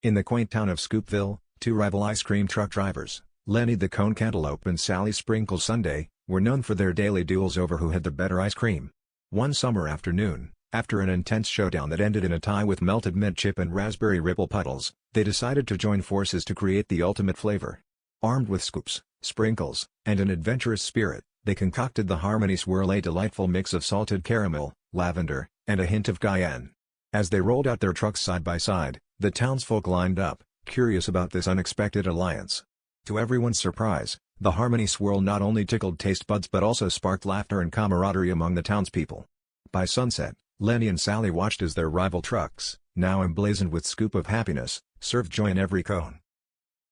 In the quaint town of Scoopville, two rival ice cream truck drivers, Lenny the Cone Cantaloupe and Sally Sprinkle Sundae, were known for their daily duels over who had the better ice cream. One summer afternoon, after an intense showdown that ended in a tie with melted mint chip and raspberry ripple puddles, they decided to join forces to create the ultimate flavor. Armed with scoops, sprinkles, and an adventurous spirit, they concocted the Harmony Swirl, a delightful mix of salted caramel, lavender, and a hint of cayenne. As they rolled out their trucks side by side, the townsfolk lined up, curious about this unexpected alliance. To everyone's surprise, the Harmony Swirl not only tickled taste buds but also sparked laughter and camaraderie among the townspeople. By sunset, Lenny and Sally watched as their rival trucks, now emblazoned with scoop of happiness, served joy in every cone.